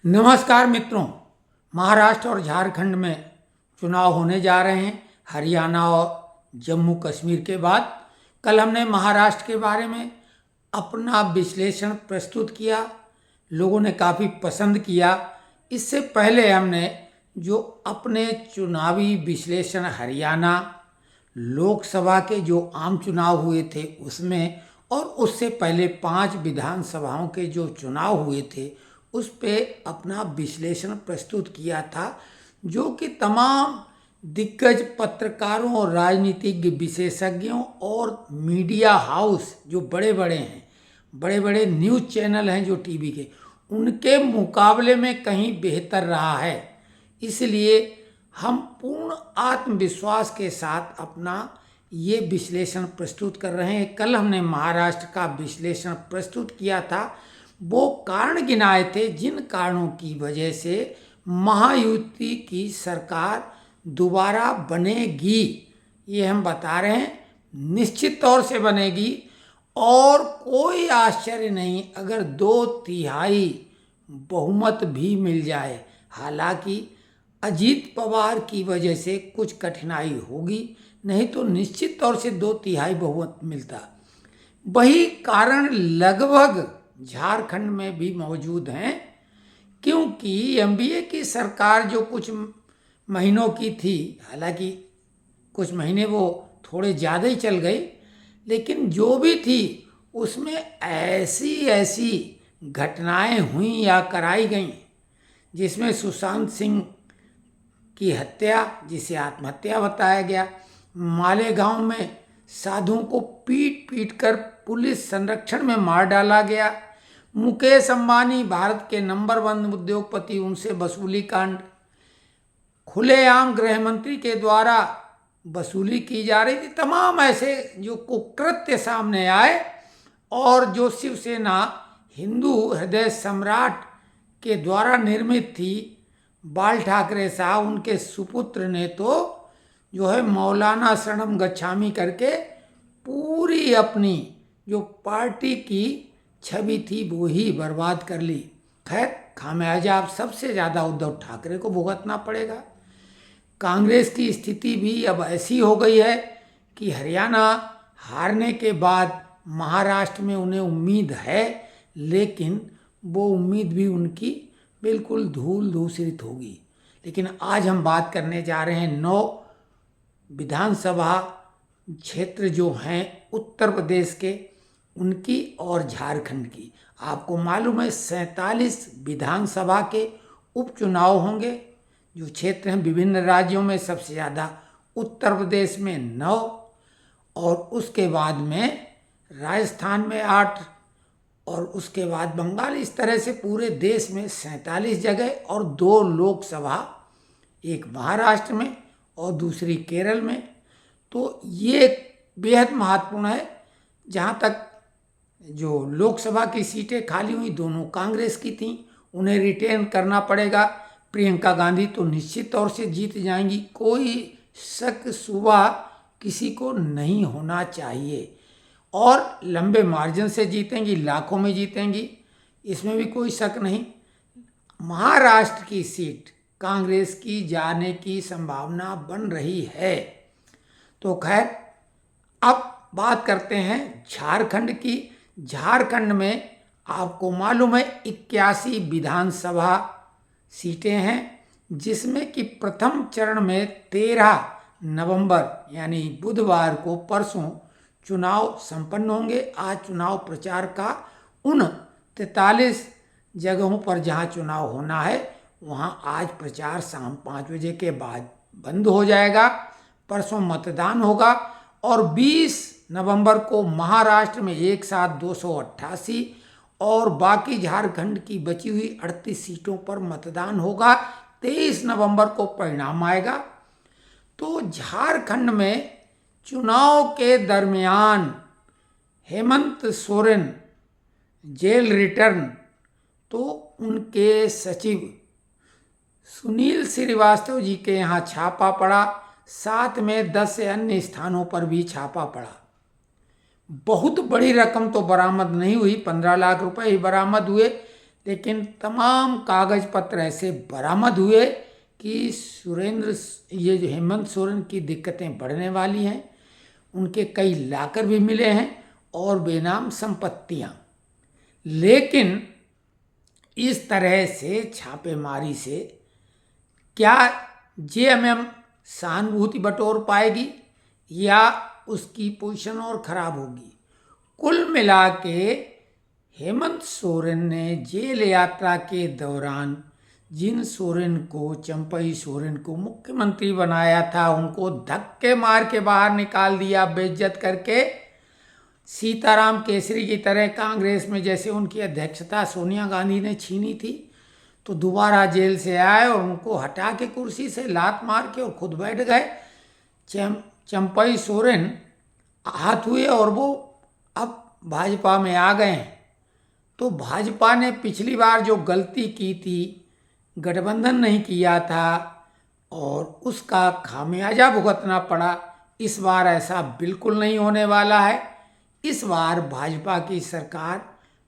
नमस्कार मित्रों। महाराष्ट्र और झारखंड में चुनाव होने जा रहे हैं हरियाणा और जम्मू कश्मीर के बाद। कल हमने महाराष्ट्र के बारे में अपना विश्लेषण प्रस्तुत किया, लोगों ने काफ़ी पसंद किया। इससे पहले हमने जो अपने चुनावी विश्लेषण हरियाणा लोकसभा के जो आम चुनाव हुए थे उसमें, और उससे पहले 5 विधानसभाओं के जो चुनाव हुए थे उस पे अपना विश्लेषण प्रस्तुत किया था, जो कि तमाम दिग्गज पत्रकारों और राजनीतिक विशेषज्ञों और मीडिया हाउस जो बड़े बड़े हैं, बड़े बड़े न्यूज़ चैनल हैं जो टीवी के, उनके मुकाबले में कहीं बेहतर रहा है। इसलिए हम पूर्ण आत्मविश्वास के साथ अपना ये विश्लेषण प्रस्तुत कर रहे हैं। कल हमने महाराष्ट्र का विश्लेषण प्रस्तुत किया था, वो कारण गिनाए थे जिन कारणों की वजह से महायुति की सरकार दोबारा बनेगी। ये हम बता रहे हैं, निश्चित तौर से बनेगी और कोई आश्चर्य नहीं अगर 2/3 बहुमत भी मिल जाए। हालांकि अजीत पवार की वजह से कुछ कठिनाई होगी, नहीं तो निश्चित तौर से 2/3 बहुमत मिलता। वही कारण लगभग झारखंड में भी मौजूद हैं, क्योंकि एनडीए की सरकार जो कुछ महीनों की थी, हालांकि कुछ महीने वो थोड़े ज़्यादा ही चल गई, लेकिन जो भी थी उसमें ऐसी ऐसी घटनाएं हुई या कराई गईं जिसमें सुशांत सिंह की हत्या, जिसे आत्महत्या बताया गया, मालेगांव में साधुओं को पीट पीट कर पुलिस संरक्षण में मार डाला गया, मुकेश अंबानी भारत के नंबर 1 उद्योगपति, उनसे वसूली कांड, खुलेआम गृह मंत्री के द्वारा वसूली की जा रही थी। तमाम ऐसे जो कुकृत्य सामने आए और जो शिवसेना हिंदू हृदय सम्राट के द्वारा निर्मित थी, बाल ठाकरे साहब, उनके सुपुत्र ने तो जो है मौलाना शरणम गच्छामी करके पूरी अपनी जो पार्टी की छवि थी वो ही बर्बाद कर ली। खैर, खामियाजा अब सबसे ज़्यादा उद्धव ठाकरे को भुगतना पड़ेगा। कांग्रेस की स्थिति भी अब ऐसी हो गई है कि हरियाणा हारने के बाद महाराष्ट्र में उन्हें उम्मीद है, लेकिन वो उम्मीद भी उनकी बिल्कुल धूल धूसरित होगी। लेकिन आज हम बात करने जा रहे हैं 9 विधानसभा क्षेत्र जो हैं उत्तर प्रदेश के, उनकी और झारखंड की। आपको मालूम है 47 विधानसभा के उपचुनाव होंगे। जो क्षेत्र हैं विभिन्न राज्यों में, सबसे ज़्यादा उत्तर प्रदेश में 9, और उसके बाद में राजस्थान में 8, और उसके बाद बंगाल। इस तरह से पूरे देश में 47 जगह और 2 लोकसभा, एक महाराष्ट्र में और दूसरी केरल में। तो ये बेहद महत्वपूर्ण है। जहाँ तक जो लोकसभा की सीटें खाली हुई, दोनों कांग्रेस की थीं, उन्हें रिटेन करना पड़ेगा। प्रियंका गांधी तो निश्चित तौर से जीत जाएंगी, कोई शक शुबा किसी को नहीं होना चाहिए, और लंबे मार्जिन से जीतेंगी, लाखों में जीतेंगी, इसमें भी कोई शक नहीं। महाराष्ट्र की सीट कांग्रेस की जाने की संभावना बन रही है। तो खैर, अब बात करते हैं झारखंड की। झारखंड में आपको मालूम है 81 विधानसभा सीटें हैं, जिसमें कि प्रथम चरण में 13 नवंबर यानी बुधवार को, परसों चुनाव संपन्न होंगे। आज चुनाव प्रचार का उन 43 जगहों पर जहां चुनाव होना है वहां आज प्रचार शाम 5 बजे के बाद बंद हो जाएगा। परसों मतदान होगा और 20 नवंबर को महाराष्ट्र में एक साथ 288 और बाकी झारखंड की बची हुई 38 सीटों पर मतदान होगा। 23 नवंबर को परिणाम आएगा। तो झारखंड में चुनाव के दरमियान हेमंत सोरेन जेल रिटर्न, तो उनके सचिव सुनील श्रीवास्तव जी के यहाँ छापा पड़ा, साथ में 10 अन्य स्थानों पर भी छापा पड़ा। बहुत बड़ी रकम तो बरामद नहीं हुई, 15 लाख रुपए ही बरामद हुए, लेकिन तमाम कागज पत्र ऐसे बरामद हुए कि ये जो हेमंत सोरेन की दिक्कतें बढ़ने वाली हैं। उनके कई लाकर भी मिले हैं और बेनाम संपत्तियां। लेकिन इस तरह से छापेमारी से क्या जेएमएम सहानुभूति बटोर पाएगी या उसकी पोजीशन और खराब होगी? कुल मिला के हेमंत सोरेन ने जेल यात्रा के दौरान जिन सोरेन को, चंपई सोरेन को मुख्यमंत्री बनाया था, उनको धक्के मार के बाहर निकाल दिया, बेइज्जत करके। सीताराम केसरी की तरह कांग्रेस में जैसे उनकी अध्यक्षता सोनिया गांधी ने छीनी थी, तो दोबारा जेल से आए और उनको हटा के कुर्सी से लात मार के और खुद बैठ गए। चंपई सोरेन आहत हुए और वो अब भाजपा में आ गए हैं। तो भाजपा ने पिछली बार जो गलती की थी, गठबंधन नहीं किया था और उसका खामियाजा भुगतना पड़ा। इस बार ऐसा बिल्कुल नहीं होने वाला है। इस बार भाजपा की सरकार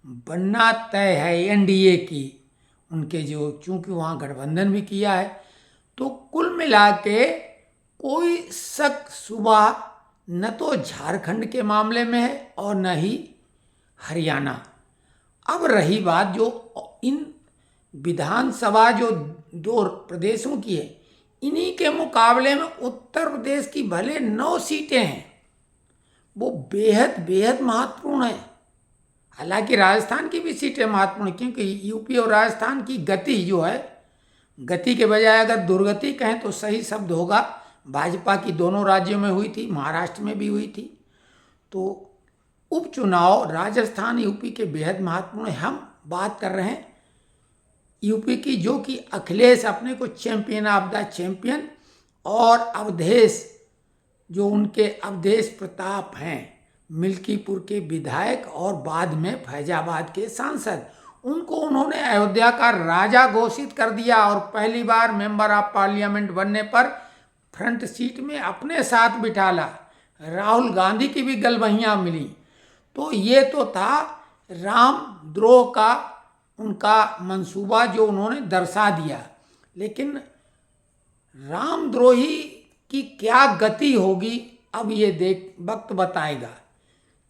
बनना तय है, एनडीए की। उनके जो, चूंकि वहाँ गठबंधन भी किया है, तो कुल मिला के कोई शक शुबा न तो झारखंड के मामले में है और न ही हरियाणा। अब रही बात जो इन विधानसभा जो दो प्रदेशों की है, इन्हीं के मुकाबले में उत्तर प्रदेश की भले 9 सीटें हैं, वो बेहद बेहद महत्वपूर्ण है। हालांकि राजस्थान की भी सीटें महत्वपूर्ण, क्योंकि यूपी और राजस्थान की गति जो है, गति के बजाय अगर दुर्गति कहें तो सही शब्द होगा, भाजपा की दोनों राज्यों में हुई थी, महाराष्ट्र में भी हुई थी। तो उपचुनाव राजस्थान यूपी के बेहद महत्वपूर्ण है। हम बात कर रहे हैं यूपी की, जो कि अखिलेश अपने को चैंपियन ऑफ द चैंपियन, और अवधेश जो उनके अवधेश प्रताप हैं, मिल्कीपुर के विधायक और बाद में फैजाबाद के सांसद, उनको उन्होंने अयोध्या का राजा घोषित कर दिया और पहली बार मेंबर ऑफ पार्लियामेंट बनने पर फ्रंट सीट में अपने साथ बिठाला। राहुल गांधी की भी गलबहियाँ मिली। तो ये तो था रामद्रोह का उनका मंसूबा जो उन्होंने दर्शा दिया। लेकिन रामद्रोही की क्या गति होगी, अब ये वक्त बताएगा।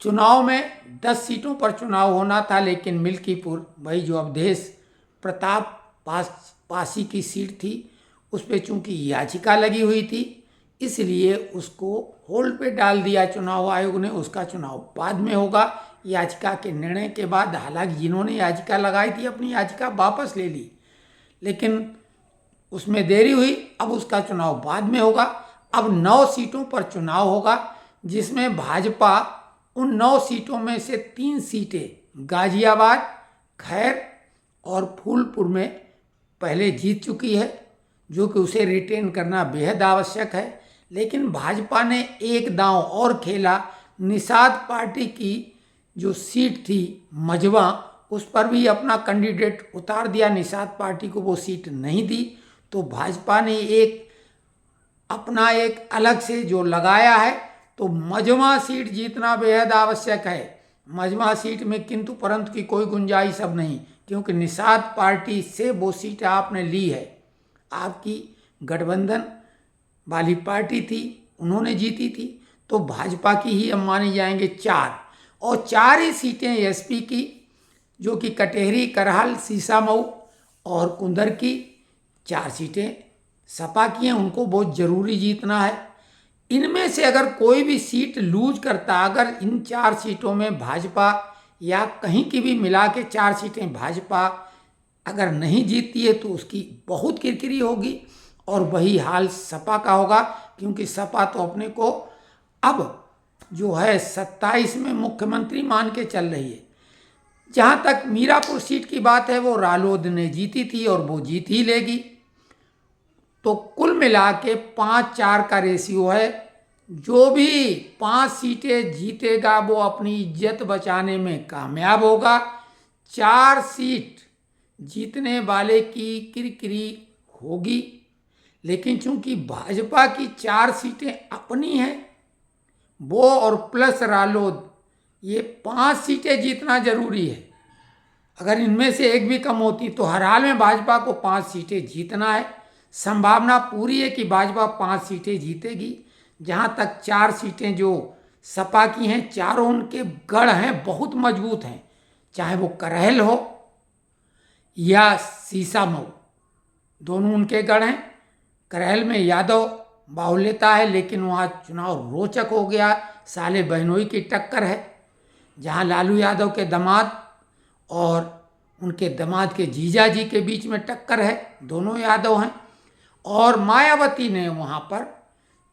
चुनाव में 10 सीटों पर चुनाव होना था, लेकिन मिल्कीपुर, वही जो अवधेश प्रताप पासी की सीट थी, उस पर चूंकि याचिका लगी हुई थी, इसलिए उसको होल्ड पे डाल दिया चुनाव आयोग ने। उसका चुनाव बाद में होगा याचिका के निर्णय के बाद। हालांकि जिन्होंने याचिका लगाई थी अपनी याचिका वापस ले ली, लेकिन उसमें देरी हुई। अब उसका चुनाव बाद में होगा। अब 9 सीटों पर चुनाव होगा, जिसमें भाजपा उन 9 सीटों में से 3 सीटें गाजियाबाद, खैर और फूलपुर में पहले जीत चुकी है, जो कि उसे रिटेन करना बेहद आवश्यक है। लेकिन भाजपा ने एक दांव और खेला, निषाद पार्टी की जो सीट थी मझवा, उस पर भी अपना कैंडिडेट उतार दिया। निषाद पार्टी को वो सीट नहीं दी, तो भाजपा ने अपना एक अलग से जो लगाया है। तो मझवा सीट जीतना बेहद आवश्यक है। मझवा सीट में किंतु परंतु की कोई गुंजाइश अब नहीं, क्योंकि निषाद पार्टी से वो सीट आपने ली है। आपकी गठबंधन वाली पार्टी थी, उन्होंने जीती थी, तो भाजपा की ही अब मानी जाएंगे 4, और 4 ही सीटें एसपी की, जो कि कटेहरी, करहल, सीसामऊ और कुंदर की 4 सीटें सपा की हैं। उनको बहुत जरूरी जीतना है। इनमें से अगर कोई भी सीट लूज करता, अगर इन 4 सीटों में भाजपा या कहीं की भी मिला के 4 सीटें भाजपा अगर नहीं जीतती है, तो उसकी बहुत किरकिरी होगी। और वही हाल सपा का होगा, क्योंकि सपा तो अपने को अब जो है 27 में मुख्यमंत्री मान के चल रही है। जहाँ तक मीरापुर सीट की बात है, वो रालोद ने जीती थी और वो जीत ही लेगी। तो कुल मिला के 5-4 का रेशियो है। जो भी 5 सीटें जीतेगा वो अपनी इज्जत बचाने में कामयाब होगा। 4 सीट जीतने वाले की किरकिरी होगी, लेकिन चूंकि भाजपा की 4 सीटें अपनी हैं, वो और प्लस रालोद, ये 5 सीटें जीतना जरूरी है। अगर इनमें से एक भी कम होती तो हर हाल में भाजपा को 5 सीटें जीतना है। संभावना पूरी है कि भाजपा 5 सीटें जीतेगी। जहां तक 4 सीटें जो सपा की हैं, चारों उनके गढ़ हैं, बहुत मजबूत हैं, चाहे वो करहल हो या सीसामऊ, दोनों उनके गढ़ हैं। करहल में यादव बाहुल्यता है, लेकिन वहाँ चुनाव रोचक हो गया, साले बहनोई की टक्कर है। जहाँ लालू यादव के दामाद और उनके दामाद के जीजा जी के बीच में टक्कर है, दोनों यादव हैं। और मायावती ने वहाँ पर,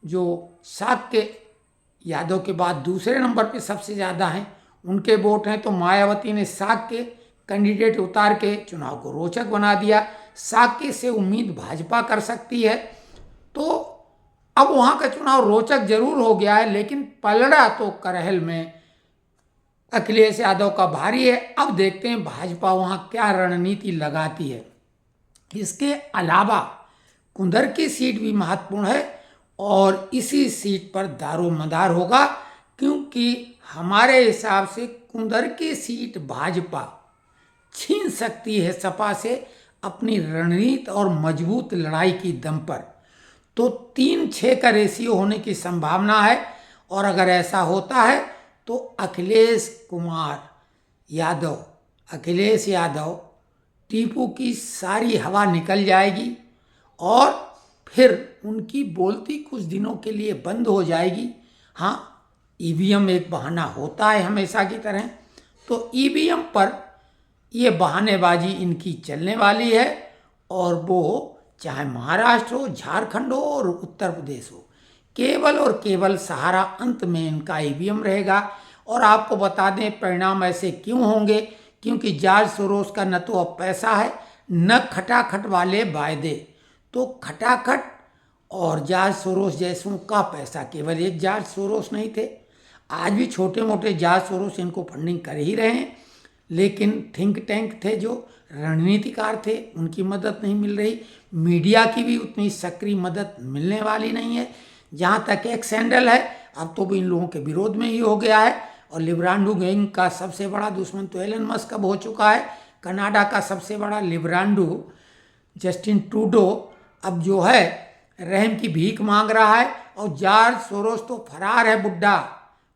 जो साक्य यादव के बाद दूसरे नंबर पे सबसे ज़्यादा हैं, उनके वोट हैं, तो मायावती ने साक्य कैंडिडेट उतार के चुनाव को रोचक बना दिया। साक्य से उम्मीद भाजपा कर सकती है। तो अब वहाँ का चुनाव रोचक जरूर हो गया है, लेकिन पलड़ा तो करहल में अखिलेश यादव का भारी है। अब देखते हैं भाजपा वहाँ क्या रणनीति लगाती है। इसके अलावा कुंदर की सीट भी महत्वपूर्ण है और इसी सीट पर दारोमदार होगा, क्योंकि हमारे हिसाब से कुंदर की सीट भाजपा छीन सकती है सपा से अपनी रणनीति और मजबूत लड़ाई की दम पर। तो 3-6 का रेशियो होने की संभावना है। और अगर ऐसा होता है तो अखिलेश यादव टीपू की सारी हवा निकल जाएगी और फिर उनकी बोलती कुछ दिनों के लिए बंद हो जाएगी। हाँ, ईवीएम एक बहाना होता है हमेशा की तरह, तो ईवीएम पर ये बहानेबाजी इनकी चलने वाली है। और वो चाहे महाराष्ट्र हो, झारखंड हो और उत्तर प्रदेश हो, केवल और केवल सहारा अंत में इनका ईवीएम रहेगा। और आपको बता दें परिणाम ऐसे क्यों होंगे, क्योंकि जॉर्ज सोरोस का न तो अब पैसा है न खटाखट वाले वायदे। तो खटाखट और जॉर्ज सोरोस जैसों का पैसा, केवल एक जॉर्ज सोरोस नहीं थे, आज भी छोटे मोटे जॉर्ज सोरोस इनको फंडिंग कर ही रहे हैं, लेकिन थिंक टैंक थे जो रणनीतिकार थे, उनकी मदद नहीं मिल रही। मीडिया की भी उतनी सक्रिय मदद मिलने वाली नहीं है। जहाँ तक एक्स हैंडल है, अब तो भी इन लोगों के विरोध में ही हो गया है। और लिब्रांडो गैंग का सबसे बड़ा दुश्मन तो एलन मस्क अब हो चुका है। कनाडा का सबसे बड़ा लिब्रांडो जस्टिन ट्रूडो अब जो है रहम की भीख मांग रहा है। और जॉर्ज सोरोस तो फरार है, बुड्ढा,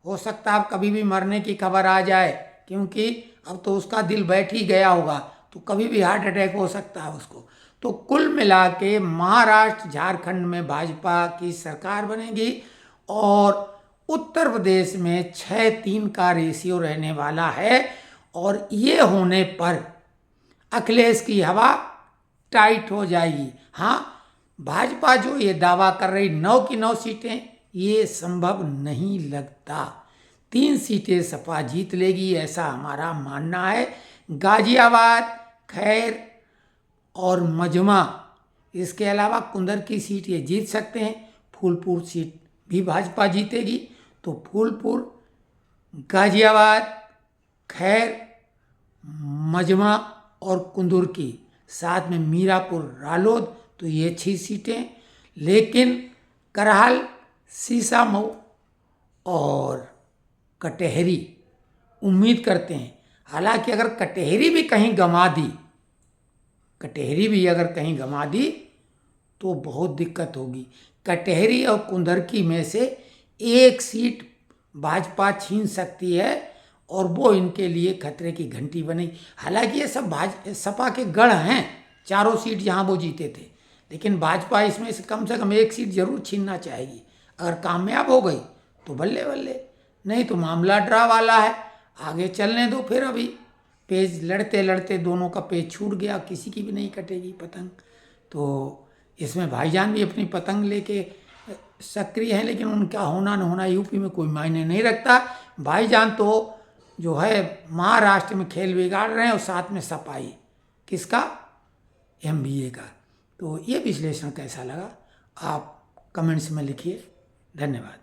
हो सकता है अब कभी भी मरने की खबर आ जाए, क्योंकि अब तो उसका दिल बैठ ही गया होगा, तो कभी भी हार्ट अटैक हो सकता है उसको। तो कुल मिला के महाराष्ट्र झारखंड में भाजपा की सरकार बनेगी और उत्तर प्रदेश में 6-3 का रेशियो रहने वाला है। और ये होने पर अखिलेश की हवा टाइट हो जाएगी। हाँ, भाजपा जो ये दावा कर रही 9 की 9 सीटें, ये संभव नहीं लगता। 3 सीटें सपा जीत लेगी, ऐसा हमारा मानना है। गाजियाबाद, खैर और मजमा, इसके अलावा कुंदर की सीट ये जीत सकते हैं। फूलपुर सीट भी भाजपा जीतेगी। तो फूलपुर, गाजियाबाद, खैर, मजमा और कुंदुर की, साथ में मीरापुर, रालोद, तो ये 6 सीटें। लेकिन करहल, सीसामऊ और कटहरी उम्मीद करते हैं। हालांकि अगर कटहरी भी कहीं गंवा दी तो बहुत दिक्कत होगी। कटहरी और कुंदरकी में से एक सीट भाजपा छीन सकती है और वो इनके लिए खतरे की घंटी बनी। हालांकि ये सब सपा के गढ़ हैं, चारों सीट जहां वो जीते थे, लेकिन भाजपा इसमें से कम एक सीट जरूर छीनना चाहेगी। अगर कामयाब हो गई तो बल्ले बल्ले, नहीं तो मामला ड्रा वाला है। आगे चलने दो, फिर अभी पेज लड़ते लड़ते दोनों का पेज छूट गया, किसी की भी नहीं कटेगी पतंग। तो इसमें भाईजान भी अपनी पतंग लेके सक्रिय हैं, लेकिन उनका होना न होना यूपी में कोई मायने नहीं रखता। भाईजान तो जो है महाराष्ट्र में खेल बिगाड़ रहे हैं और साथ में सपाई किसका, एमबीए का। तो ये विश्लेषण कैसा लगा आप कमेंट्स में लिखिए। धन्यवाद।